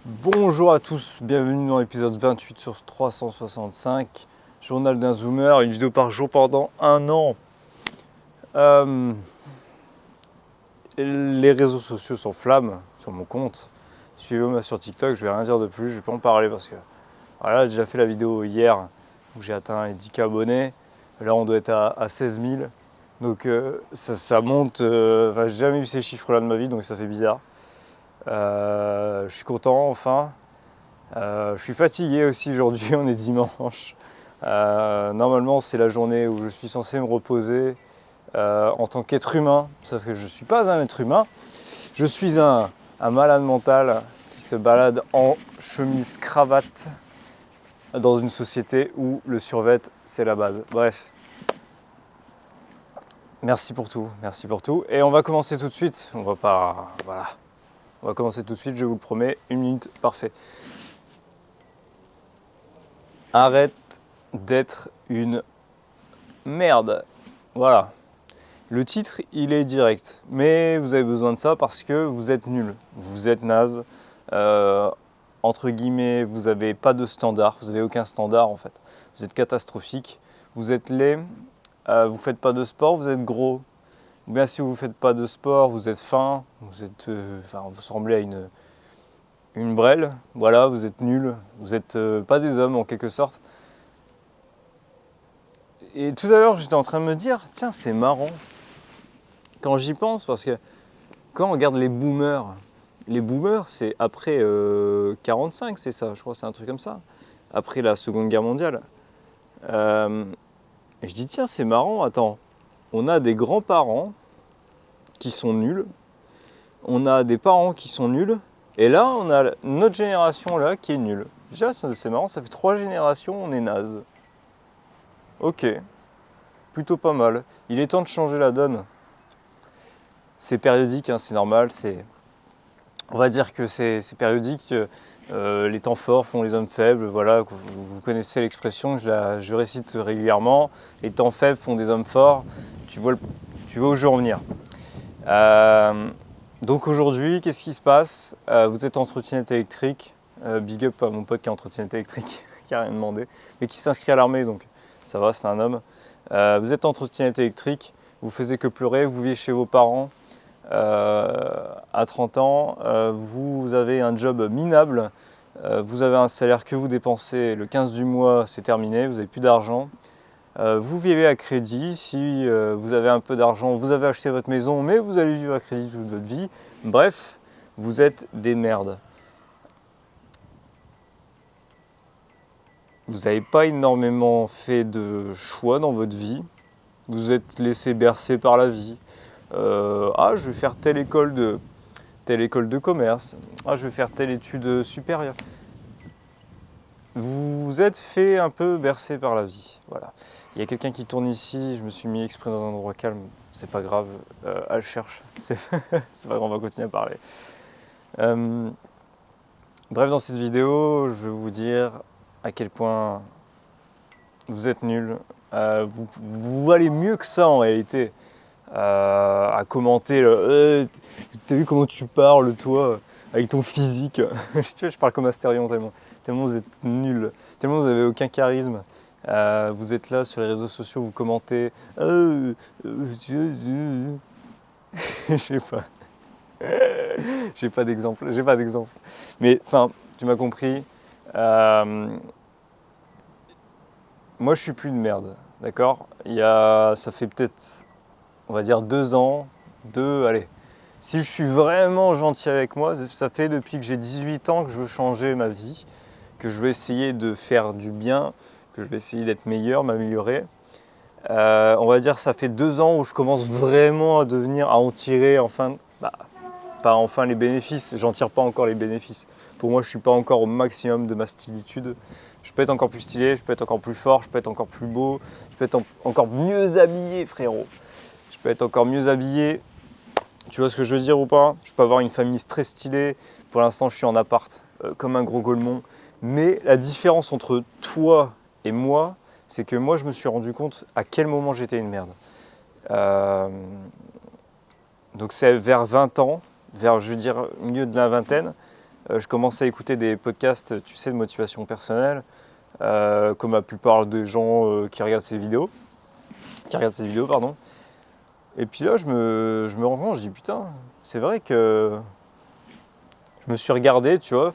Bonjour à tous, bienvenue dans l'épisode 28 sur 365, journal d'un zoomer, une vidéo par jour pendant un an. Les réseaux sociaux s'enflamment sur mon compte. Suivez-moi sur TikTok, je vais rien dire de plus, je vais pas en parler parce que voilà, j'ai déjà fait la vidéo hier où j'ai atteint les 10K abonnés. Là on doit être à 16 000. Donc ça monte, j'ai jamais vu ces chiffres-là de ma vie, donc ça fait bizarre. Je suis content enfin. Je suis fatigué aussi aujourd'hui, on est dimanche. Normalement, c'est la journée où je suis censé me reposer en tant qu'être humain, sauf que je ne suis pas un être humain. Je suis un malade mental qui se balade en chemise cravate dans une société où le survêt, c'est la base. Bref. Merci pour tout, merci pour tout. Et on va commencer tout de suite. On va commencer tout de suite, je vous le promets. 1 minute, parfait. Arrête d'être une merde. Voilà. Le titre, il est direct. Mais vous avez besoin de ça parce que vous êtes nul. Vous êtes naze. Entre guillemets, vous n'avez pas de standard. Vous n'avez aucun standard en fait. Vous êtes catastrophique. Vous êtes laid. Vous ne faites pas de sport. Vous êtes gros. Ou bien si vous ne faites pas de sport, vous êtes fin. Vous êtes, vous ressemblez à une brêle. Voilà, vous êtes nul. Vous n'êtes pas des hommes en quelque sorte. Et tout à l'heure, j'étais en train de me dire, tiens, c'est marrant. Quand j'y pense, parce que quand on regarde les boomers, c'est après 45, c'est ça, je crois, c'est un truc comme ça. Après la Seconde Guerre mondiale. Et je dis, tiens, c'est marrant, attends. On a des grands-parents qui sont nuls. On a des parents qui sont nuls. Et là, on a notre génération là qui est nulle. Je dis, ah, c'est marrant, ça fait 3 générations, on est naze. Ok. Plutôt pas mal. Il est temps de changer la donne. C'est périodique, hein, c'est normal. On va dire que c'est périodique. Les temps forts font les hommes faibles. Voilà, vous connaissez l'expression, je récite régulièrement. Les temps faibles font des hommes forts. Tu vois où je veux en venir. Donc aujourd'hui, qu'est-ce qui se passe? Vous êtes en trottinette électrique. Big up à mon pote qui est en trottinette électrique, qui n'a rien demandé, mais qui s'inscrit à l'armée, donc ça va, c'est un homme. Vous êtes en trottinette électrique, vous faisiez que pleurer, vous vivez chez vos parents à 30 ans, vous avez un job minable, vous avez un salaire que vous dépensez le 15 du mois, c'est terminé, vous n'avez plus d'argent. Vous vivez à crédit, si vous avez un peu d'argent, vous avez acheté votre maison, mais vous allez vivre à crédit toute votre vie. Bref, vous êtes des merdes. Vous n'avez pas énormément fait de choix dans votre vie. Vous êtes laissé bercer par la vie. Je vais faire telle école de commerce. Je vais faire telle étude supérieure. Vous vous êtes fait un peu bercer par la vie. Voilà. Il y a quelqu'un qui tourne ici. Je me suis mis exprès dans un endroit calme. C'est pas grave. Elle cherche. C'est pas grave, on va continuer à parler. Bref, dans cette vidéo, je vais vous dire à quel point vous êtes nuls. Vous valez mieux que ça en réalité. À commenter t'as vu comment tu parles toi avec ton physique. Tu vois, je parle comme Astérion tellement vous êtes nuls, tellement vous avez aucun charisme. Vous êtes là sur les réseaux sociaux, vous commentez. Je sais pas. J'ai pas d'exemple. Mais enfin, tu m'as compris. Moi, je suis plus une merde, d'accord. Ça fait peut-être, on va dire 2 ans, allez. Si je suis vraiment gentil avec moi, ça fait depuis que j'ai 18 ans que je veux changer ma vie, que je veux essayer de faire du bien, que je vais essayer d'être meilleur, m'améliorer. On va dire ça fait 2 ans où je commence vraiment à en tirer enfin, pas enfin les bénéfices, j'en tire pas encore les bénéfices. Pour moi, je suis pas encore au maximum de ma stylitude. Je peux être encore plus stylé, je peux être encore plus fort, je peux être encore plus beau, je peux être encore mieux habillé, frérot. Je peux être encore mieux habillé. Tu vois ce que je veux dire ou pas? Je peux avoir une famille très stylée. Pour l'instant, je suis en appart, comme un gros golemon. Mais la différence entre toi et moi, c'est que moi, je me suis rendu compte à quel moment j'étais une merde. Donc c'est vers 20 ans, vers, je veux dire, milieu de la vingtaine, je commence à écouter des podcasts, tu sais, de motivation personnelle, comme la plupart des gens qui regardent ces vidéos, pardon. Et puis là, je me rends compte, je dis putain, c'est vrai que je me suis regardé, tu vois.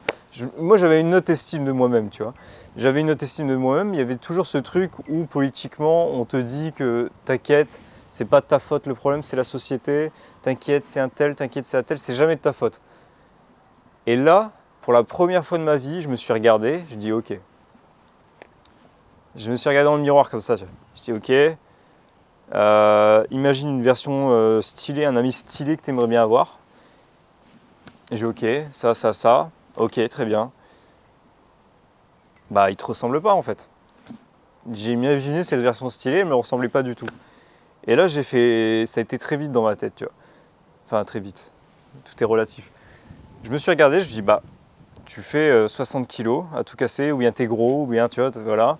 Moi, j'avais une haute estime de moi-même, tu vois. J'avais une haute estime de moi-même. Il y avait toujours ce truc où politiquement, on te dit que t'inquiète, c'est pas de ta faute le problème, c'est la société. T'inquiète, c'est un tel, t'inquiète, c'est un tel, c'est jamais de ta faute. Et là, pour la première fois de ma vie, je me suis regardé, je dis ok. Je me suis regardé dans le miroir comme ça, tu vois. Je dis ok. Imagine une version stylée, un ami stylé que tu aimerais bien avoir. Et j'ai ok, ça. Ok, très bien. Bah, il te ressemble pas en fait. J'ai imaginé cette version stylée, elle me ressemblait pas du tout. Et là, ça a été très vite dans ma tête, tu vois. Enfin, très vite. Tout est relatif. Je me suis regardé, je me dis, bah, tu fais 60 kilos à tout casser, ou bien t'es gros, ou bien, tu vois, voilà.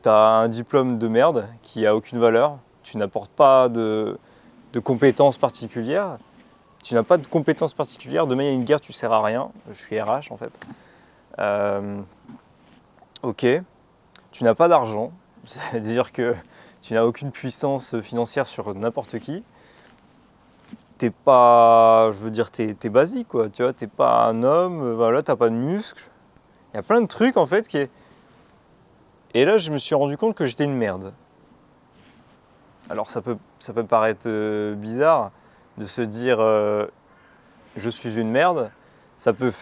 T'as un diplôme de merde qui a aucune valeur. Tu n'apportes pas de compétences particulières. Tu n'as pas de compétences particulières. Demain, il y a une guerre, tu sers à rien. Je suis RH en fait. Ok. Tu n'as pas d'argent. C'est-à-dire que tu n'as aucune puissance financière sur n'importe qui. T'es pas, je veux dire, t'es basique quoi. Tu vois, t'es pas un homme. Voilà, t'as pas de muscles. Il y a plein de trucs en fait qui est. Et là, je me suis rendu compte que j'étais une merde. Alors ça peut paraître bizarre de se dire je suis une merde, ça peut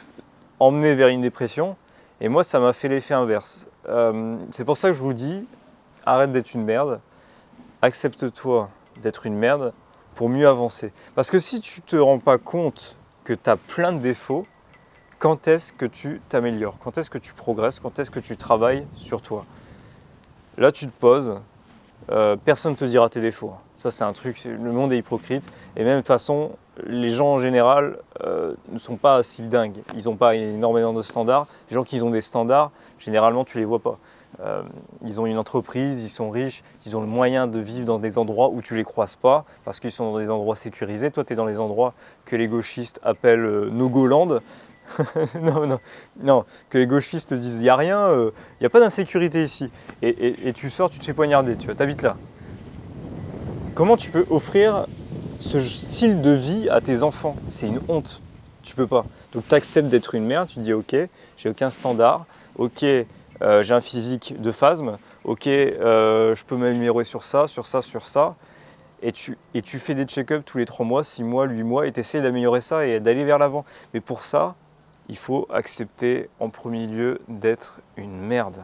emmener vers une dépression, et moi ça m'a fait l'effet inverse. C'est pour ça que je vous dis, arrête d'être une merde, accepte-toi d'être une merde pour mieux avancer. Parce que si tu ne te rends pas compte que tu as plein de défauts, quand est-ce que tu t'améliores? Quand est-ce que tu progresses? Quand est-ce que tu travailles sur toi? Là tu te poses, personne ne te dira tes défauts. Ça, c'est un truc, le monde est hypocrite. Et même de toute façon, les gens en général ne sont pas si dingues. Ils n'ont pas énormément de standards. Les gens qui ont des standards, généralement, tu ne les vois pas. Ils ont une entreprise, ils sont riches, ils ont le moyen de vivre dans des endroits où tu ne les croises pas, parce qu'ils sont dans des endroits sécurisés. Toi, tu es dans les endroits que les gauchistes appellent no-go-land. non, que les gauchistes disent il n'y a rien, il n'y a pas d'insécurité ici. Et tu sors, tu te fais poignarder, tu vois, t'habites là. Comment tu peux offrir ce style de vie à tes enfants? C'est une honte. Tu peux pas. Donc tu acceptes d'être une merde, tu dis ok, j'ai aucun standard, ok, j'ai un physique de phasme, ok, je peux m'améliorer sur ça, sur ça, sur ça. Et tu fais des check-ups tous les 3 mois, 6 mois, 8 mois, et tu essaies d'améliorer ça et d'aller vers l'avant. Mais pour ça, il faut accepter en premier lieu d'être une merde.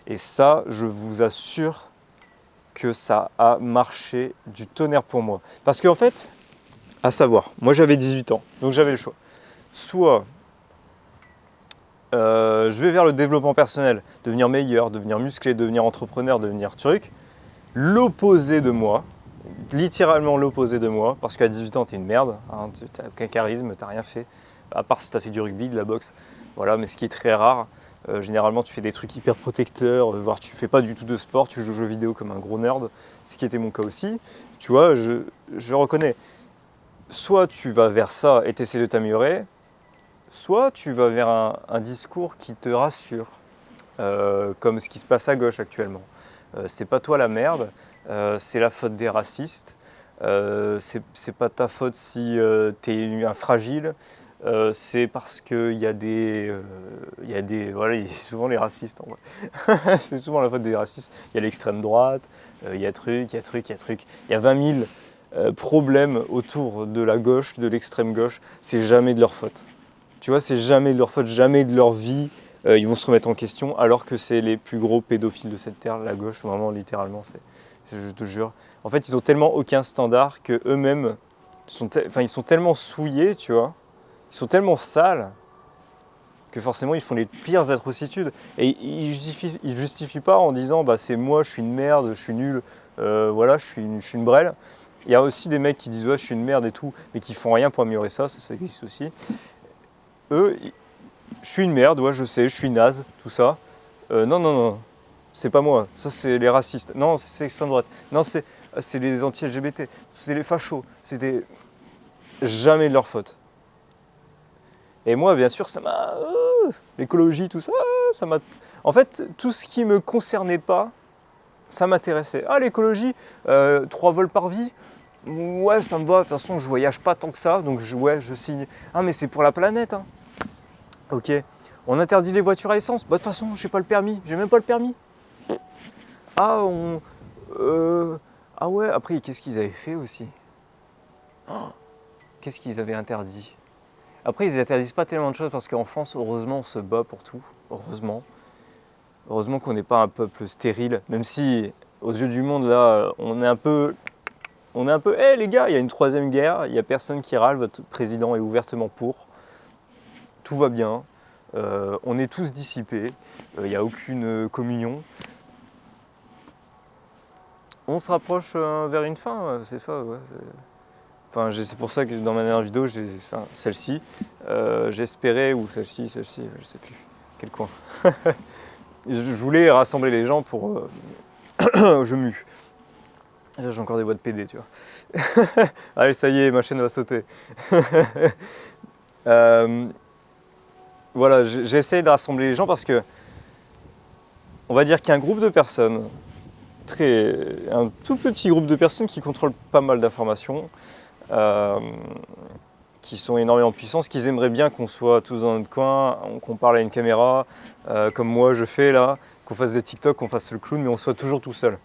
Et ça, je vous assure que ça a marché du tonnerre pour moi. Parce qu'en fait, à savoir, moi j'avais 18 ans, donc j'avais le choix. Soit je vais vers le développement personnel, devenir meilleur, devenir musclé, devenir entrepreneur, devenir truc. L'opposé de moi, littéralement l'opposé de moi, parce qu'à 18 ans, t'es une merde, hein, t'as aucun charisme, t'as rien fait, à part si t'as fait du rugby, de la boxe, voilà, mais ce qui est très rare. Généralement, tu fais des trucs hyper protecteurs, voire tu fais pas du tout de sport, tu joues aux jeux vidéo comme un gros nerd, ce qui était mon cas aussi. Tu vois, je reconnais. Soit tu vas vers ça et t'essaies de t'améliorer, soit tu vas vers un discours qui te rassure, comme ce qui se passe à gauche actuellement. C'est pas toi la merde, c'est la faute des racistes, c'est pas ta faute si t'es un fragile, c'est parce qu'il y a voilà, souvent les racistes en vrai. C'est souvent la faute des racistes. Il y a l'extrême droite, il y a truc. Il y a 20 000 problèmes autour de la gauche, de l'extrême gauche. C'est jamais de leur faute. Tu vois, c'est jamais de leur faute, jamais de leur vie. Ils vont se remettre en question alors que c'est les plus gros pédophiles de cette terre, la gauche, vraiment littéralement, je te jure. En fait, ils ont tellement aucun standard que eux-mêmes ils sont tellement souillés, tu vois. Ils sont tellement sales que forcément ils font les pires atrocitudes. Et ils justifient pas en disant bah c'est moi, je suis une merde, je suis nul, voilà, je suis une brêle. Il y a aussi des mecs qui disent ouais je suis une merde et tout, mais qui font rien pour améliorer ça, ça existe aussi. Eux, je suis une merde, ouais je sais, je suis naze, tout ça. Non, c'est pas moi, ça c'est les racistes. Non, c'est l'extrême droite. Non, c'est les anti-LGBT, c'est les fachos, c'est des... jamais de leur faute. Et moi, bien sûr, ça m'a... l'écologie, tout ça, ça m'a... En fait, tout ce qui ne me concernait pas, ça m'intéressait. Ah, l'écologie, 3 vols par vie, ouais, ça me va. De toute façon, je voyage pas tant que ça, donc ouais, je signe. Ah, mais c'est pour la planète, hein. Ok. On interdit les voitures à essence. Bah, de toute façon, j'ai pas le permis. J'ai même pas le permis. Ah, ah ouais, après, qu'est-ce qu'ils avaient fait aussi? Oh, qu'est-ce qu'ils avaient interdit? Après, ils interdisent pas tellement de choses parce qu'en France, heureusement, on se bat pour tout. Heureusement. Heureusement qu'on n'est pas un peuple stérile, même si, aux yeux du monde, là, on est un peu... hé les gars, il y a une 3e guerre, il n'y a personne qui râle, votre président est ouvertement pour. Tout va bien. On est tous dissipés. Il n'y a aucune communion. On se rapproche vers une fin, c'est ça, ouais. Enfin, c'est pour ça que dans ma dernière vidéo, enfin, celle-ci, j'espérais, ou celle-ci, je sais plus, quel coin. Je voulais rassembler les gens pour... je mue. J'ai encore des voix de PD, tu vois. Allez, ça y est, ma chaîne va sauter. Voilà, j'ai essayé de rassembler les gens parce que, on va dire qu'il y a un groupe de personnes, un tout petit groupe de personnes qui contrôlent pas mal d'informations, qui sont énormément puissantes, qu'ils aimeraient bien qu'on soit tous dans notre coin, qu'on parle à une caméra, comme moi je fais là, qu'on fasse des TikTok, qu'on fasse le clown, mais on soit toujours tout seul.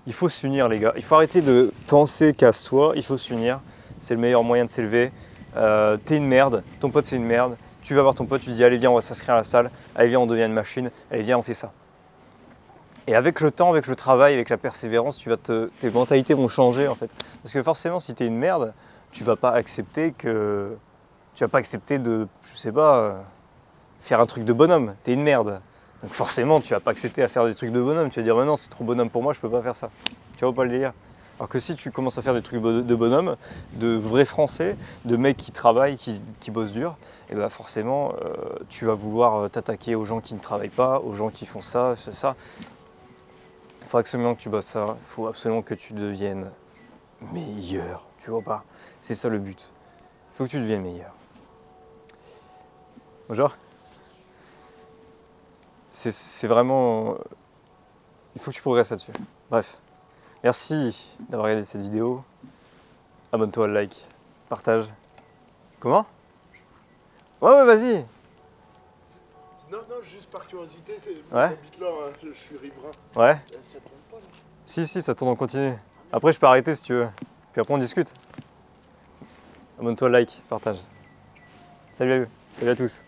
Il faut s'unir les gars, il faut arrêter de penser qu'à soi, il faut s'unir, c'est le meilleur moyen de s'élever. T'es une merde, ton pote c'est une merde, tu vas voir ton pote, tu dis allez viens on va s'inscrire à la salle, allez viens on devient une machine, allez viens on fait ça. Et avec le temps, avec le travail, avec la persévérance, tes mentalités vont changer en fait. Parce que forcément si t'es une merde, tu vas pas accepter de, je sais pas, faire un truc de bonhomme, t'es une merde. Donc forcément tu vas pas accepter à faire des trucs de bonhomme, tu vas dire mais non c'est trop bonhomme pour moi, je peux pas faire ça. Tu vois pas le délire. Alors que si tu commences à faire des trucs de bonhomme, de vrais Français, de mecs qui travaillent, qui bossent dur, et ben forcément tu vas vouloir t'attaquer aux gens qui ne travaillent pas, aux gens qui font ça, c'est ça. Il faut absolument que tu bosses ça, il faut absolument que tu deviennes meilleur, tu vois pas. C'est ça le but. Il faut que tu deviennes meilleur. Bonjour. C'est vraiment... Il faut que tu progresses là-dessus. Bref. Merci d'avoir regardé cette vidéo. Abonne-toi, like, partage. Comment? Ouais, vas-y. Non, juste par curiosité, Ouais. j'habite là, hein, je suis riverain. Ouais. Ça tourne pas là? Si, ça tourne en continu. Après, je peux arrêter si tu veux. Puis après, on discute. Abonne-toi, like, partage. Salut à tous.